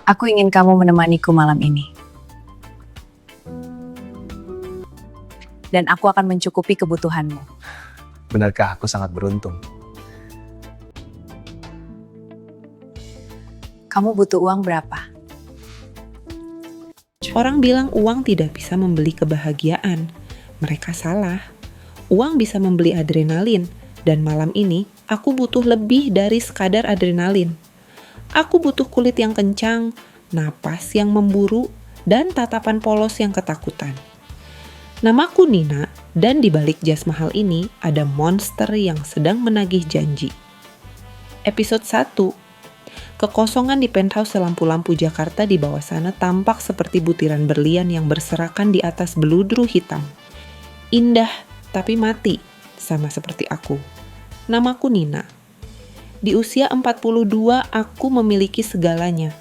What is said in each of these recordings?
Aku ingin kamu menemaniku malam ini. Dan aku akan mencukupi kebutuhanmu. Benarkah aku sangat beruntung? Kamu butuh uang berapa? Orang bilang uang tidak bisa membeli kebahagiaan. Mereka salah. Uang bisa membeli adrenalin, dan malam ini aku butuh lebih dari sekadar adrenalin. Aku butuh kulit yang kencang, napas yang memburu, dan tatapan polos yang ketakutan. Namaku Nina, dan di balik jas mahal ini ada monster yang sedang menagih janji. Episode 1. Kekosongan di penthouse lampu-lampu Jakarta di bawah sana tampak seperti butiran berlian yang berserakan di atas beludru hitam. Indah, tapi mati, sama seperti aku. Namaku Nina. Di usia 42, aku memiliki segalanya.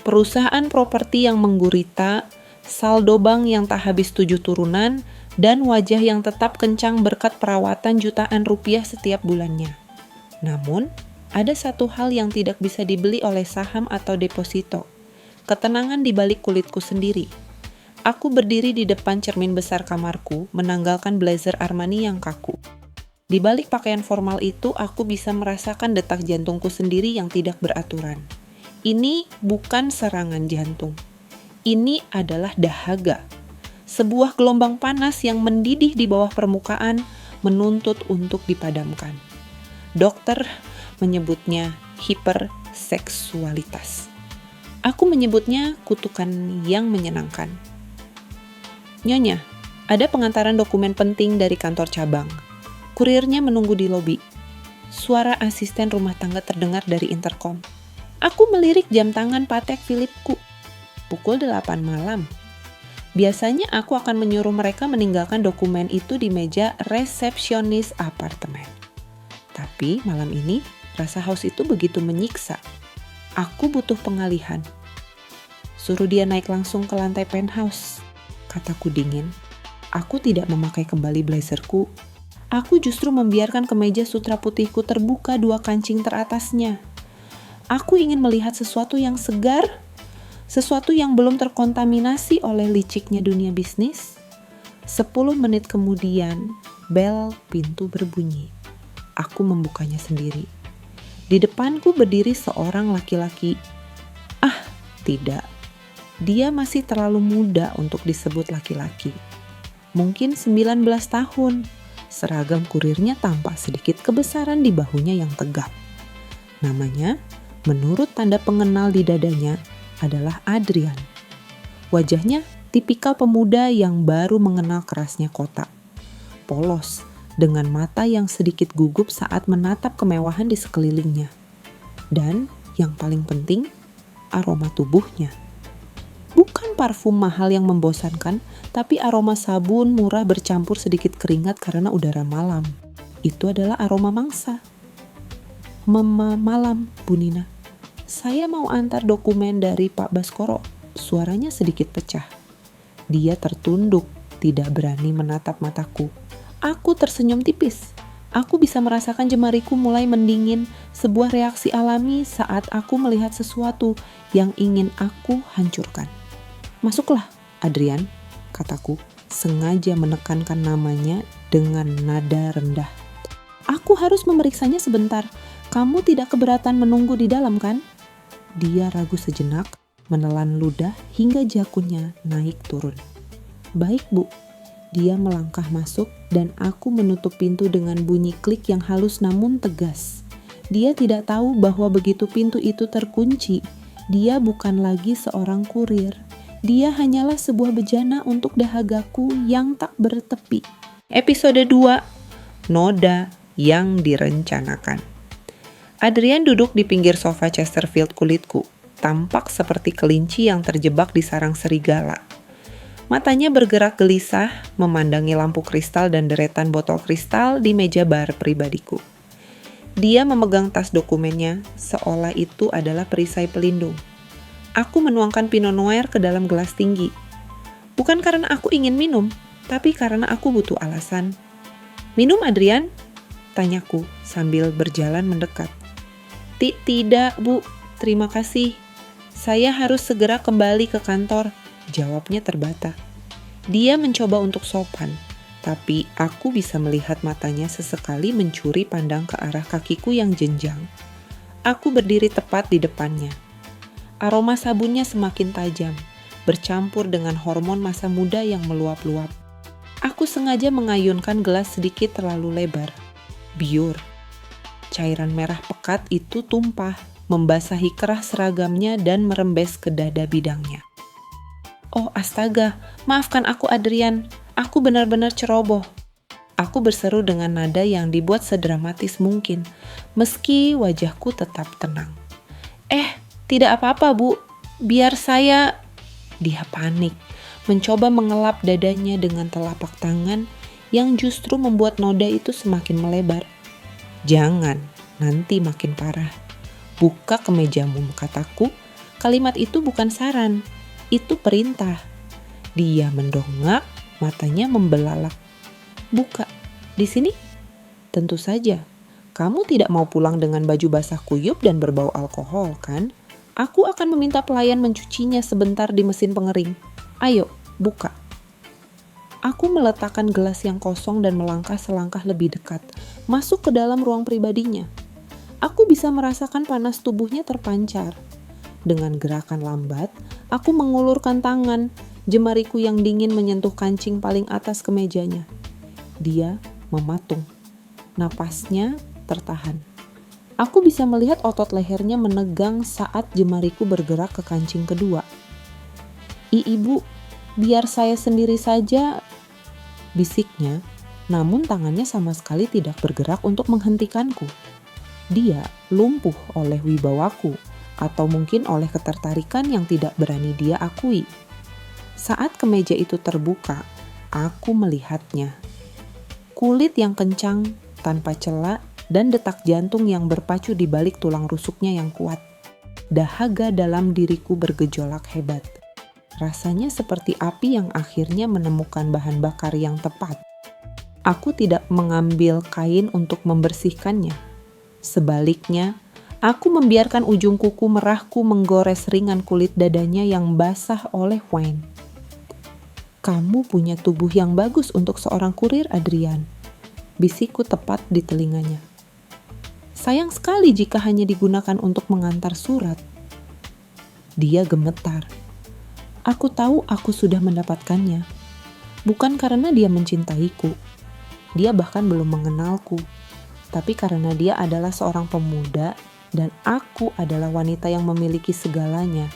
Perusahaan properti yang menggurita, saldo bank yang tak habis 7 turunan, dan wajah yang tetap kencang berkat perawatan jutaan rupiah setiap bulannya. Namun, ada satu hal yang tidak bisa dibeli oleh saham atau deposito. Ketenangan di balik kulitku sendiri. Aku berdiri di depan cermin besar kamarku, menanggalkan blazer Armani yang kaku. Di balik pakaian formal itu, aku bisa merasakan detak jantungku sendiri yang tidak beraturan. Ini bukan serangan jantung. Ini adalah dahaga. Sebuah gelombang panas yang mendidih di bawah permukaan, menuntut untuk dipadamkan. Dokter menyebutnya hiperseksualitas. Aku menyebutnya kutukan yang menyenangkan. Nyonya, ada pengantaran dokumen penting dari kantor cabang. Kurirnya menunggu di lobi. Suara asisten rumah tangga terdengar dari interkom. Aku melirik jam tangan Patek Philippeku. Pukul 8 malam. Biasanya aku akan menyuruh mereka meninggalkan dokumen itu di meja resepsionis apartemen. Tapi malam ini, rasa haus itu begitu menyiksa. Aku butuh pengalihan. Suruh dia naik langsung ke lantai penthouse, kataku dingin. Aku tidak memakai kembali blazerku. Aku justru membiarkan kemeja sutra putihku terbuka 2 kancing teratasnya. Aku ingin melihat sesuatu yang segar, sesuatu yang belum terkontaminasi oleh liciknya dunia bisnis. 10 menit kemudian, bel pintu berbunyi. Aku membukanya sendiri. Di depanku berdiri seorang laki-laki. Tidak. Dia masih terlalu muda untuk disebut laki-laki. Mungkin 19 tahun. Seragam kurirnya tampak sedikit kebesaran di bahunya yang tegap. Namanya, menurut tanda pengenal di dadanya, adalah Adrian. Wajahnya tipikal pemuda yang baru mengenal kerasnya kota. Polos, dengan mata yang sedikit gugup saat menatap kemewahan di sekelilingnya. Dan yang paling penting, aroma tubuhnya. Bukan parfum mahal yang membosankan, tapi aroma sabun murah bercampur sedikit keringat karena udara malam. Itu adalah aroma mangsa. Malam, Bu Nina. Saya mau antar dokumen dari Pak Baskoro. Suaranya sedikit pecah. Dia tertunduk, tidak berani menatap mataku. Aku tersenyum tipis. Aku bisa merasakan jemariku mulai mendingin, sebuah reaksi alami saat aku melihat sesuatu yang ingin aku hancurkan. Masuklah, Adrian, kataku, sengaja menekankan namanya dengan nada rendah. Aku harus memeriksanya sebentar. Kamu tidak keberatan menunggu di dalam, kan? Dia ragu sejenak, menelan ludah hingga jakunnya naik turun. Baik, Bu. Dia melangkah masuk dan aku menutup pintu dengan bunyi klik yang halus namun tegas. Dia tidak tahu bahwa begitu pintu itu terkunci, dia bukan lagi seorang kurir. Dia hanyalah sebuah bejana untuk dahagaku yang tak bertepi. Episode 2. Noda yang direncanakan. Adrian duduk di pinggir sofa Chesterfield kulitku, tampak seperti kelinci yang terjebak di sarang serigala. Matanya bergerak gelisah, memandangi lampu kristal dan deretan botol kristal di meja bar pribadiku. Dia memegang tas dokumennya, seolah itu adalah perisai pelindung. Aku menuangkan Pinot Noir ke dalam gelas tinggi. Bukan karena aku ingin minum, tapi karena aku butuh alasan. Minum, Adrian? Tanyaku sambil berjalan mendekat. Tidak, Bu. Terima kasih. Saya harus segera kembali ke kantor, jawabnya terbata. Dia mencoba untuk sopan, tapi aku bisa melihat matanya sesekali mencuri pandang ke arah kakiku yang jenjang. Aku berdiri tepat di depannya. Aroma sabunnya semakin tajam, bercampur dengan hormon masa muda yang meluap-luap. Aku sengaja mengayunkan gelas sedikit terlalu lebar. Biur. Cairan merah pekat itu tumpah, membasahi kerah seragamnya dan merembes ke dada bidangnya. Oh astaga, maafkan aku Adrian, aku benar-benar ceroboh. Aku berseru dengan nada yang dibuat sedramatis mungkin, meski wajahku tetap tenang. Tidak apa-apa Bu, biar saya... Dia panik, mencoba mengelap dadanya dengan telapak tangan yang justru membuat noda itu semakin melebar. Jangan, nanti makin parah. Buka kemejamu, kataku. Kalimat itu bukan saran, itu perintah. Dia mendongak, matanya membelalak. Buka, di sini? Tentu saja. Kamu tidak mau pulang dengan baju basah kuyup dan berbau alkohol, kan? Aku akan meminta pelayan mencucinya sebentar di mesin pengering. Ayo, buka. Aku meletakkan gelas yang kosong dan melangkah selangkah lebih dekat, masuk ke dalam ruang pribadinya. Aku bisa merasakan panas tubuhnya terpancar. Dengan gerakan lambat, aku mengulurkan tangan, jemariku yang dingin menyentuh kancing paling atas kemejanya. Dia mematung. Napasnya tertahan. Aku bisa melihat otot lehernya menegang saat jemariku bergerak ke kancing kedua. Ibu, biar saya sendiri saja, bisiknya, namun tangannya sama sekali tidak bergerak untuk menghentikanku. Dia lumpuh oleh wibawaku, atau mungkin oleh ketertarikan yang tidak berani dia akui. Saat kemeja itu terbuka, aku melihatnya. Kulit yang kencang, tanpa celah, dan detak jantung yang berpacu di balik tulang rusuknya yang kuat. Dahaga dalam diriku bergejolak hebat. Rasanya seperti api yang akhirnya menemukan bahan bakar yang tepat. Aku tidak mengambil kain untuk membersihkannya. Sebaliknya, aku membiarkan ujung kuku merahku menggores ringan kulit dadanya yang basah oleh wine. Kamu punya tubuh yang bagus untuk seorang kurir, Adrian. Bisikku tepat di telinganya. Sayang sekali jika hanya digunakan untuk mengantar surat. Dia gemetar. Aku tahu aku sudah mendapatkannya. Bukan karena dia mencintaiku. Dia bahkan belum mengenalku. Tapi karena dia adalah seorang pemuda dan aku adalah wanita yang memiliki segalanya,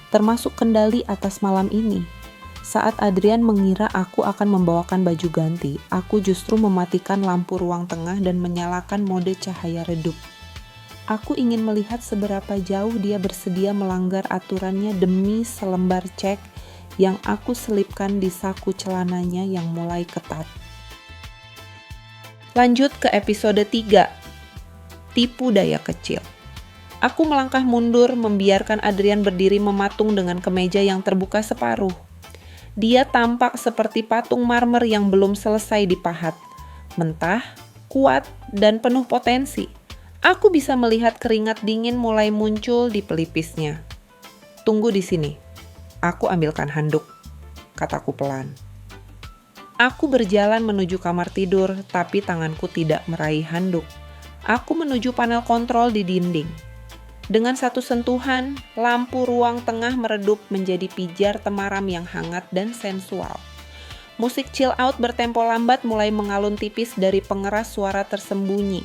termasuk kendali atas malam ini. Saat Adrian mengira aku akan membawakan baju ganti, aku justru mematikan lampu ruang tengah dan menyalakan mode cahaya redup. Aku ingin melihat seberapa jauh dia bersedia melanggar aturannya demi selembar cek yang aku selipkan di saku celananya yang mulai ketat. Lanjut ke episode 3. Tipu daya kecil. Aku melangkah mundur, membiarkan Adrian berdiri mematung dengan kemeja yang terbuka separuh. Dia tampak seperti patung marmer yang belum selesai dipahat. Mentah, kuat, dan penuh potensi. Aku bisa melihat keringat dingin mulai muncul di pelipisnya. Tunggu di sini. Aku ambilkan handuk, kataku pelan. Aku berjalan menuju kamar tidur, tapi tanganku tidak meraih handuk. Aku menuju panel kontrol di dinding. Dengan satu sentuhan, lampu ruang tengah meredup menjadi pijar temaram yang hangat dan sensual. Musik chill out bertempo lambat mulai mengalun tipis dari pengeras suara tersembunyi.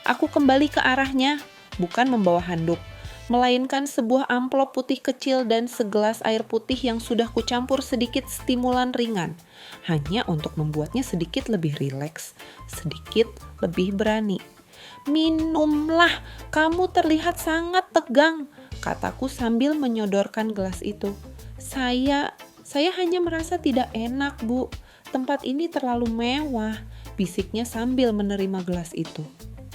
Aku kembali ke arahnya, bukan membawa handuk, melainkan sebuah amplop putih kecil dan segelas air putih yang sudah kucampur sedikit stimulan ringan, hanya untuk membuatnya sedikit lebih rileks, sedikit lebih berani. Minumlah, kamu terlihat sangat tegang, kataku sambil menyodorkan gelas itu. Saya hanya merasa tidak enak, Bu. Tempat ini terlalu mewah, bisiknya sambil menerima gelas itu.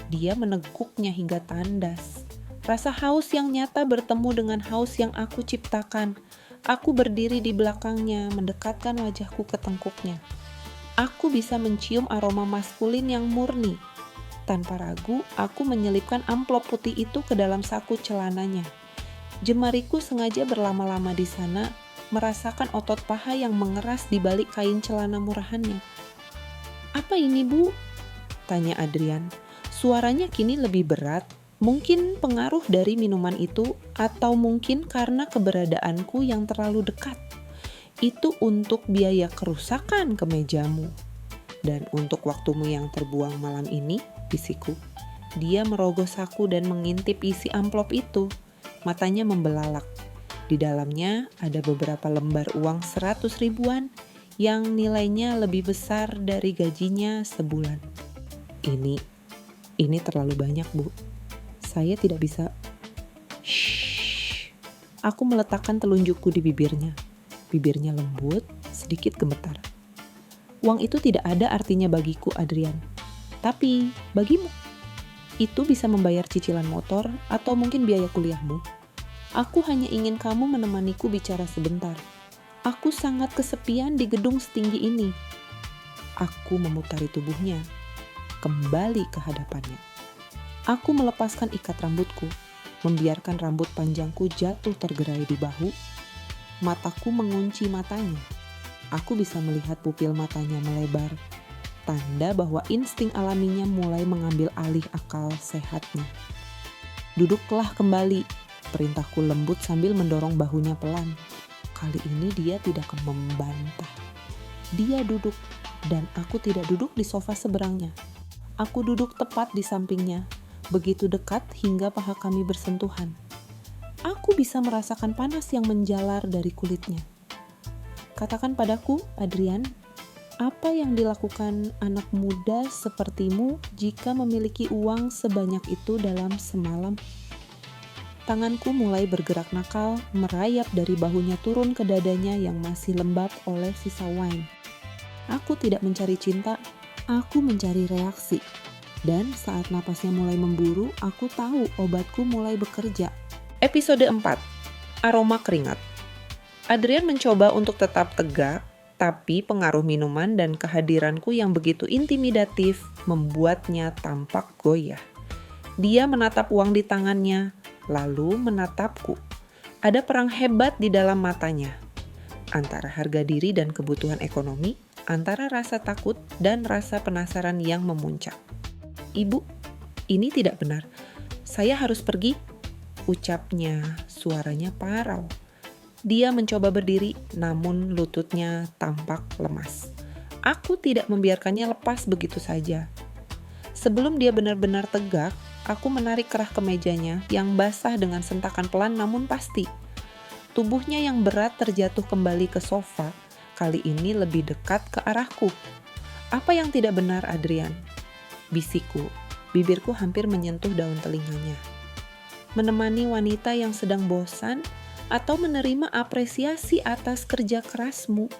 Dia meneguknya hingga tandas. Rasa haus yang nyata bertemu dengan haus yang aku ciptakan. Aku berdiri di belakangnya, mendekatkan wajahku ke tengkuknya. Aku bisa mencium aroma maskulin yang murni. Tanpa ragu, aku menyelipkan amplop putih itu ke dalam saku celananya. Jemariku sengaja berlama-lama di sana, merasakan otot paha yang mengeras di balik kain celana murahannya. "Apa ini, Bu?" tanya Adrian. Suaranya kini lebih berat, mungkin pengaruh dari minuman itu atau mungkin karena keberadaanku yang terlalu dekat. "Itu untuk biaya kerusakan kemejamu. Dan untuk waktumu yang terbuang malam ini," bisikku. Dia merogoh saku dan mengintip isi amplop itu. Matanya membelalak. Di dalamnya ada beberapa lembar uang 100 ribuan yang nilainya lebih besar dari gajinya sebulan. Ini terlalu banyak, Bu. Saya tidak bisa. Shh. Aku meletakkan telunjukku di bibirnya. Bibirnya lembut, sedikit gemetar. "Uang itu tidak ada artinya bagiku, Adrian. Tapi bagimu, itu bisa membayar cicilan motor atau mungkin biaya kuliahmu. Aku hanya ingin kamu menemaniku bicara sebentar. Aku sangat kesepian di gedung setinggi ini." Aku memutari tubuhnya, kembali ke hadapannya. Aku melepaskan ikat rambutku, membiarkan rambut panjangku jatuh tergerai di bahu. Mataku mengunci matanya. Aku bisa melihat pupil matanya melebar, tanda bahwa insting alaminya mulai mengambil alih akal sehatnya. "Duduklah kembali," perintahku lembut sambil mendorong bahunya pelan. Kali ini dia tidak membantah. Dia duduk, dan aku tidak duduk di sofa seberangnya. Aku duduk tepat di sampingnya, begitu dekat hingga paha kami bersentuhan. Aku bisa merasakan panas yang menjalar dari kulitnya. "Katakan padaku, Adrian, apa yang dilakukan anak muda sepertimu jika memiliki uang sebanyak itu dalam semalam?" Tanganku mulai bergerak nakal, merayap dari bahunya turun ke dadanya yang masih lembab oleh sisa wine. Aku tidak mencari cinta, aku mencari reaksi. Dan saat napasnya mulai memburu, aku tahu obatku mulai bekerja. Episode 4. Aroma keringat. Adrian mencoba untuk tetap tegak, tapi pengaruh minuman dan kehadiranku yang begitu intimidatif membuatnya tampak goyah. Dia menatap uang di tangannya, lalu menatapku. Ada perang hebat di dalam matanya, antara harga diri dan kebutuhan ekonomi, antara rasa takut dan rasa penasaran yang memuncak. "Ibu, ini tidak benar. Saya harus pergi," ucapnya, suaranya parau. Dia mencoba berdiri, namun lututnya tampak lemas. Aku tidak membiarkannya lepas begitu saja. Sebelum dia benar-benar tegak, aku menarik kerah kemejanya yang basah dengan sentakan pelan namun pasti. Tubuhnya yang berat terjatuh kembali ke sofa, kali ini lebih dekat ke arahku. "Apa yang tidak benar, Adrian?" bisikku. Bibirku hampir menyentuh daun telinganya. "Menemani wanita yang sedang bosan atau menerima apresiasi atas kerja kerasmu?"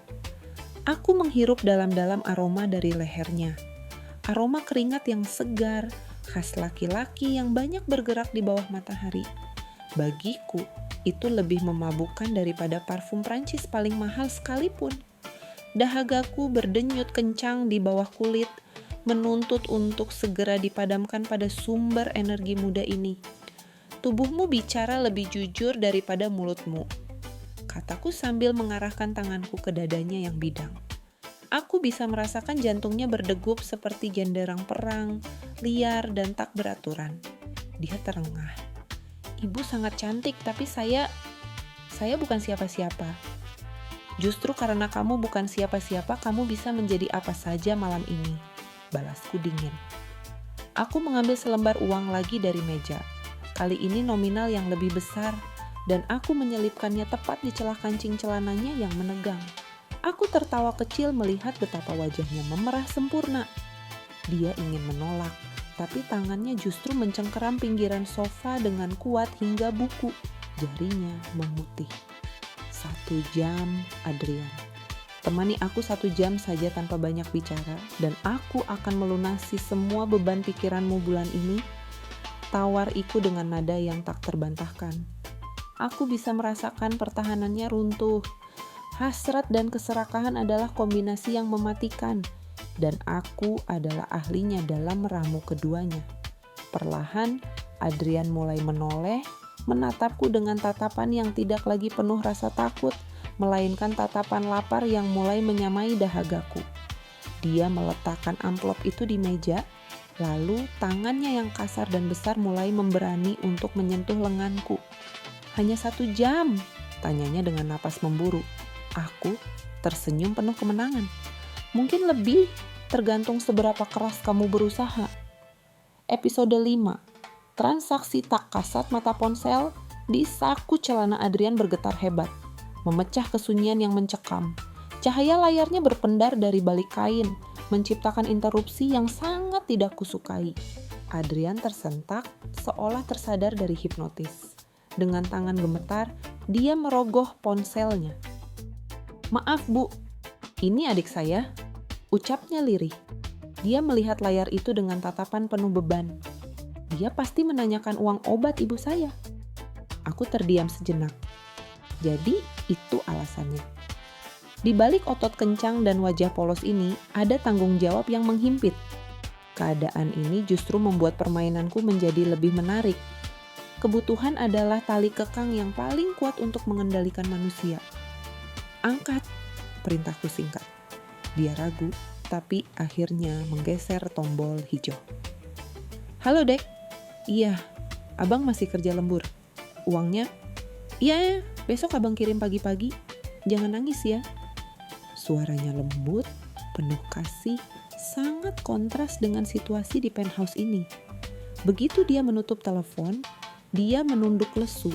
Aku menghirup dalam-dalam aroma dari lehernya. Aroma keringat yang segar, khas laki-laki yang banyak bergerak di bawah matahari. Bagiku, itu lebih memabukkan daripada parfum Prancis paling mahal sekalipun. Dahagaku berdenyut kencang di bawah kulit, menuntut untuk segera dipadamkan pada sumber energi muda ini. "Tubuhmu bicara lebih jujur daripada mulutmu," kataku sambil mengarahkan tanganku ke dadanya yang bidang. Aku bisa merasakan jantungnya berdegup seperti genderang perang, liar dan tak beraturan. Dia terengah. "Ibu sangat cantik, tapi saya bukan siapa-siapa." "Justru karena kamu bukan siapa-siapa, kamu bisa menjadi apa saja malam ini," balasku dingin. Aku mengambil selembar uang lagi dari meja. Kali ini nominal yang lebih besar, dan aku menyelipkannya tepat di celah kancing celananya yang menegang. Aku tertawa kecil melihat betapa wajahnya memerah sempurna. Dia ingin menolak, tapi tangannya justru mencengkeram pinggiran sofa dengan kuat hingga buku. Jarinya memutih. 1 jam, Adrian. Temani aku 1 jam saja tanpa banyak bicara, dan aku akan melunasi semua beban pikiranmu bulan ini. Tawar Iku dengan nada yang tak terbantahkan. Aku bisa merasakan pertahanannya runtuh. Hasrat dan keserakahan adalah kombinasi yang mematikan, dan aku adalah ahlinya dalam meramu keduanya. Perlahan, Adrian mulai menoleh, menatapku dengan tatapan yang tidak lagi penuh rasa takut, melainkan tatapan lapar yang mulai menyamai dahagaku. Dia meletakkan amplop itu di meja, lalu tangannya yang kasar dan besar mulai memberani untuk menyentuh lenganku. "Hanya 1 jam?" tanyanya dengan napas memburu. Aku tersenyum penuh kemenangan. "Mungkin lebih, tergantung seberapa keras kamu berusaha." Episode 5. Transaksi tak kasat mata ponsel. Di saku celana Adrian bergetar hebat, memecah kesunyian yang mencekam. Cahaya layarnya berpendar dari balik kain, menciptakan interupsi yang sangat tidak kusukai. Adrian tersentak, seolah tersadar dari hipnotis. Dengan tangan gemetar, dia merogoh ponselnya. "Maaf, Bu, ini adik saya," ucapnya lirih. Dia melihat layar itu dengan tatapan penuh beban. Dia pasti menanyakan uang obat ibu saya. Aku terdiam sejenak. Jadi, itu alasannya. Di balik otot kencang dan wajah polos ini, ada tanggung jawab yang menghimpit. Keadaan ini justru membuat permainanku menjadi lebih menarik. Kebutuhan adalah tali kekang yang paling kuat untuk mengendalikan manusia. "Angkat," perintahku singkat. Dia ragu, tapi akhirnya menggeser tombol hijau. "Halo, Dek." "Iya, abang masih kerja lembur. Uangnya?" "Iya, besok abang kirim pagi-pagi. Jangan nangis ya." Suaranya lembut, penuh kasih, sangat kontras dengan situasi di penthouse ini. Begitu dia menutup telepon, dia menunduk lesu.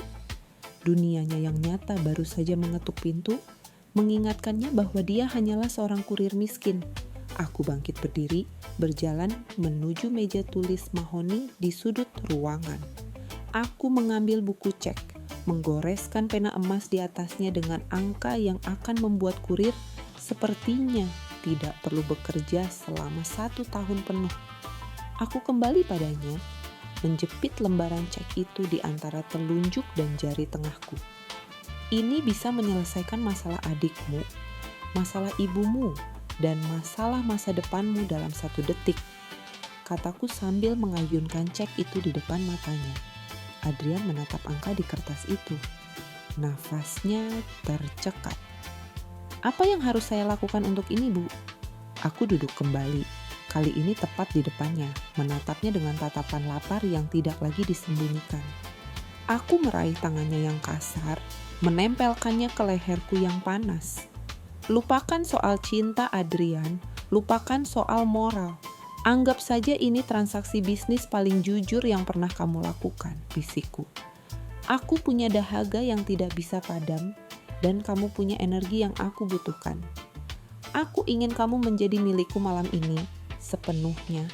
Dunianya yang nyata baru saja mengetuk pintu, mengingatkannya bahwa dia hanyalah seorang kurir miskin. Aku bangkit berdiri, berjalan menuju meja tulis mahoni di sudut ruangan. Aku mengambil buku cek, menggoreskan pena emas di atasnya dengan angka yang akan membuat kurir sepertinya tidak perlu bekerja selama 1 tahun penuh. Aku kembali padanya, menjepit lembaran cek itu di antara telunjuk dan jari tengahku. Ini bisa menyelesaikan masalah adikmu, masalah ibumu, dan masalah masa depanmu dalam 1 detik, kataku sambil mengayunkan cek itu di depan matanya. Adrian menatap angka di kertas itu. Nafasnya tercekat. "Apa yang harus saya lakukan untuk ini, Bu?" Aku duduk kembali, kali ini tepat di depannya, menatapnya dengan tatapan lapar yang tidak lagi disembunyikan. Aku meraih tangannya yang kasar, menempelkannya ke leherku yang panas. "Lupakan soal cinta, Adrian. Lupakan soal moral. Anggap saja ini transaksi bisnis paling jujur yang pernah kamu lakukan," bisikku. "Aku punya dahaga yang tidak bisa padam, dan kamu punya energi yang aku butuhkan. Aku ingin kamu menjadi milikku malam ini, sepenuhnya,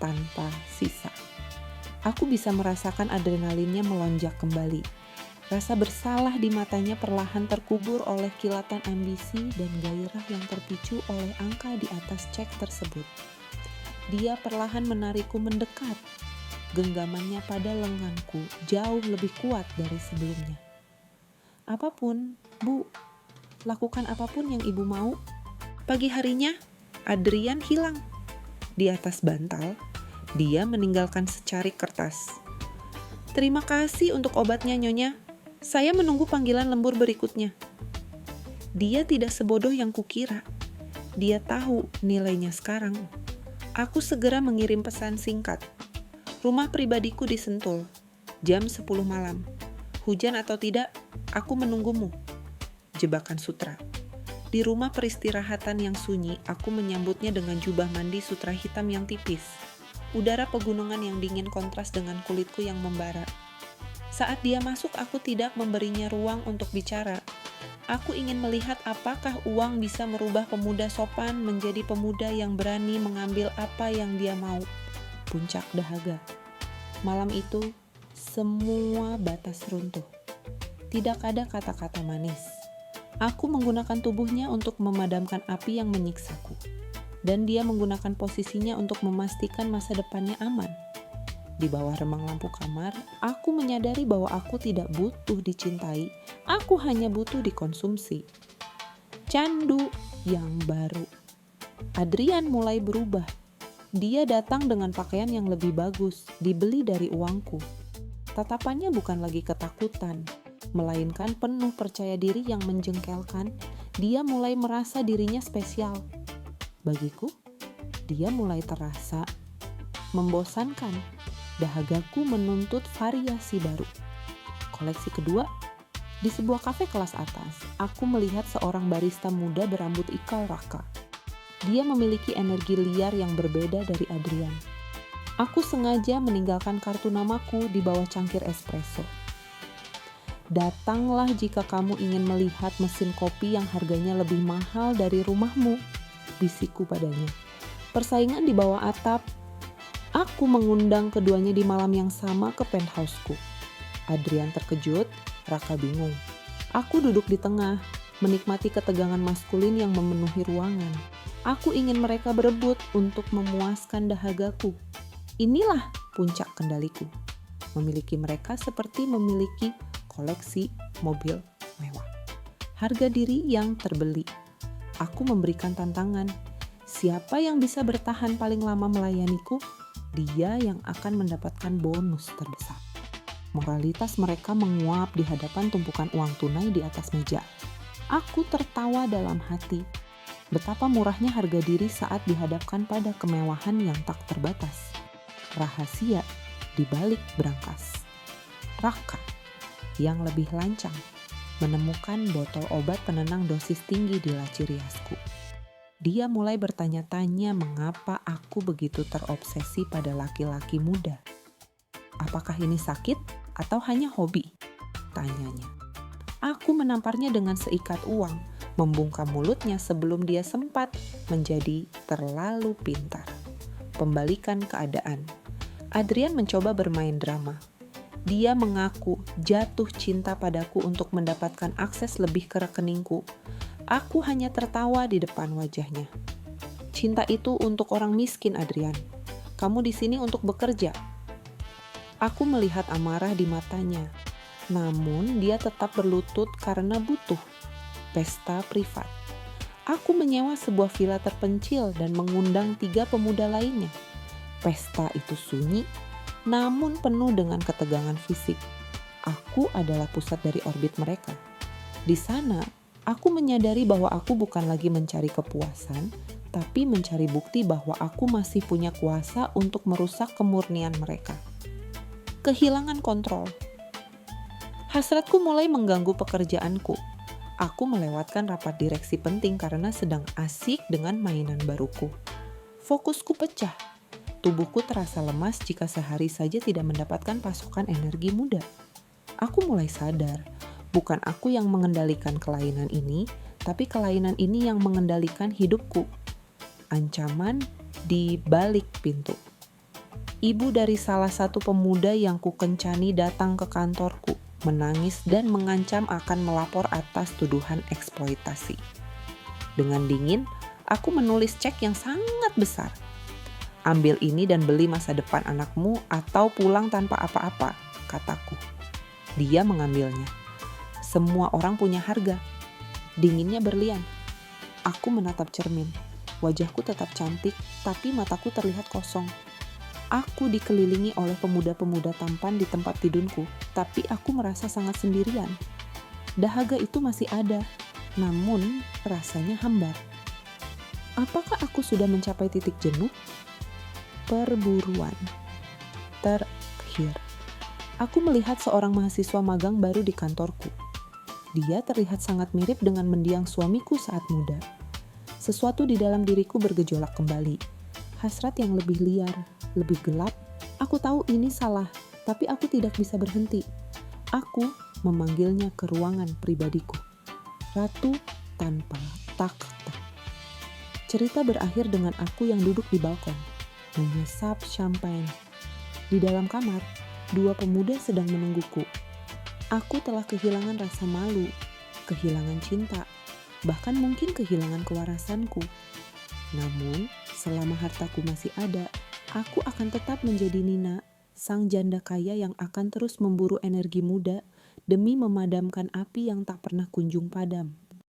tanpa sisa." Aku bisa merasakan adrenalinnya melonjak kembali. Rasa bersalah di matanya perlahan terkubur oleh kilatan ambisi dan gairah yang terpicu oleh angka di atas cek tersebut. Dia perlahan menarikku mendekat. Genggamannya pada lenganku jauh lebih kuat dari sebelumnya. "Apapun, Bu, lakukan apapun yang Ibu mau." Pagi harinya, Adrian hilang. Di atas bantal, dia meninggalkan secarik kertas. "Terima kasih untuk obatnya, Nyonya. Saya menunggu panggilan lembur berikutnya." Dia tidak sebodoh yang kukira. Dia tahu nilainya sekarang. Aku segera mengirim pesan singkat. "Rumah pribadiku di Sentul, jam 10 malam. Hujan atau tidak, aku menunggumu." Jebakan sutra. Di rumah peristirahatan yang sunyi, aku menyambutnya dengan jubah mandi sutra hitam yang tipis. Udara pegunungan yang dingin kontras dengan kulitku yang membara. Saat dia masuk, aku tidak memberinya ruang untuk bicara. Aku ingin melihat apakah uang bisa merubah pemuda sopan menjadi pemuda yang berani mengambil apa yang dia mau. Puncak dahaga. Malam itu, semua batas runtuh. Tidak ada kata-kata manis. Aku menggunakan tubuhnya untuk memadamkan api yang menyiksaku. Dan dia menggunakan posisinya untuk memastikan masa depannya aman. Di bawah remang lampu kamar, aku menyadari bahwa aku tidak butuh dicintai, aku hanya butuh dikonsumsi. Candu yang baru. Adrian mulai berubah. Dia datang dengan pakaian yang lebih bagus, dibeli dari uangku. Tatapannya bukan lagi ketakutan, melainkan penuh percaya diri yang menjengkelkan. Dia mulai merasa dirinya spesial. Bagiku, dia mulai terasa membosankan. Dahagaku menuntut variasi baru. Koleksi kedua, di sebuah kafe kelas atas, aku melihat seorang barista muda berambut ikal raka. Dia memiliki energi liar yang berbeda dari Adrian. Aku sengaja meninggalkan kartu namaku di bawah cangkir espresso. Datanglah jika kamu ingin melihat mesin kopi yang harganya lebih mahal dari rumahmu, bisikku padanya. Persaingan di bawah atap. Aku mengundang keduanya di malam yang sama ke penthouseku. Adrian terkejut, Raka bingung. Aku duduk di tengah, menikmati ketegangan maskulin yang memenuhi ruangan. Aku ingin mereka berebut untuk memuaskan dahagaku. Inilah puncak kendaliku. Memiliki mereka seperti memiliki koleksi mobil mewah. Harga diri yang terbeli. Aku memberikan tantangan. Siapa yang bisa bertahan paling lama melayaniku, dia yang akan mendapatkan bonus terbesar. Moralitas mereka menguap di hadapan tumpukan uang tunai di atas meja. Aku tertawa dalam hati. Betapa murahnya harga diri saat dihadapkan pada kemewahan yang tak terbatas. Rahasia di balik brankas. Raka yang lebih lancang menemukan botol obat penenang dosis tinggi di laci riasku. Dia mulai bertanya-tanya mengapa aku begitu terobsesi pada laki-laki muda. Apakah ini sakit atau hanya hobi? Tanyanya. Aku menamparnya dengan seikat uang, membungkam mulutnya sebelum dia sempat menjadi terlalu pintar. Pembalikan keadaan. Adrian mencoba bermain drama. Dia mengaku jatuh cinta padaku untuk mendapatkan akses lebih ke rekeningku. Aku hanya tertawa di depan wajahnya. Cinta itu untuk orang miskin, Adrian. Kamu di sini untuk bekerja. Aku melihat amarah di matanya. Namun dia tetap berlutut karena butuh pesta privat. Aku menyewa sebuah villa terpencil dan mengundang 3 pemuda lainnya. Pesta itu sunyi, namun penuh dengan ketegangan fisik. Aku adalah pusat dari orbit mereka. Di sana, aku menyadari bahwa aku bukan lagi mencari kepuasan, tapi mencari bukti bahwa aku masih punya kuasa untuk merusak kemurnian mereka. Kehilangan kontrol. Hasratku mulai mengganggu pekerjaanku. Aku melewatkan rapat direksi penting karena sedang asik dengan mainan baruku. Fokusku pecah. Tubuhku terasa lemas jika sehari saja tidak mendapatkan pasokan energi muda. Aku mulai sadar, bukan aku yang mengendalikan kelainan ini, tapi kelainan ini yang mengendalikan hidupku. Ancaman di balik pintu. Ibu dari salah satu pemuda yang kukencani datang ke kantorku, menangis dan mengancam akan melapor atas tuduhan eksploitasi. Dengan dingin, aku menulis cek yang sangat besar. Ambil ini dan beli masa depan anakmu atau pulang tanpa apa-apa, kataku. Dia mengambilnya. Semua orang punya harga. Dinginnya berlian. Aku menatap cermin. Wajahku tetap cantik, tapi mataku terlihat kosong. Aku dikelilingi oleh pemuda-pemuda tampan di tempat tidurku, tapi aku merasa sangat sendirian. Dahaga itu masih ada, namun rasanya hambar. Apakah aku sudah mencapai titik jenuh? Perburuan. Terakhir. Aku melihat seorang mahasiswa magang baru di kantorku. Dia terlihat sangat mirip dengan mendiang suamiku saat muda. Sesuatu di dalam diriku bergejolak kembali. Hasrat yang lebih liar, lebih gelap. Aku tahu ini salah, tapi aku tidak bisa berhenti. Aku memanggilnya ke ruangan pribadiku. Ratu tanpa takhta. Cerita berakhir dengan aku yang duduk di balkon, menyesap champagne. Di dalam kamar, 2 pemuda sedang menungguku. Aku telah kehilangan rasa malu, kehilangan cinta, bahkan mungkin kehilangan kewarasanku. Namun, selama hartaku masih ada, aku akan tetap menjadi Nina, sang janda kaya yang akan terus memburu energi muda demi memadamkan api yang tak pernah kunjung padam.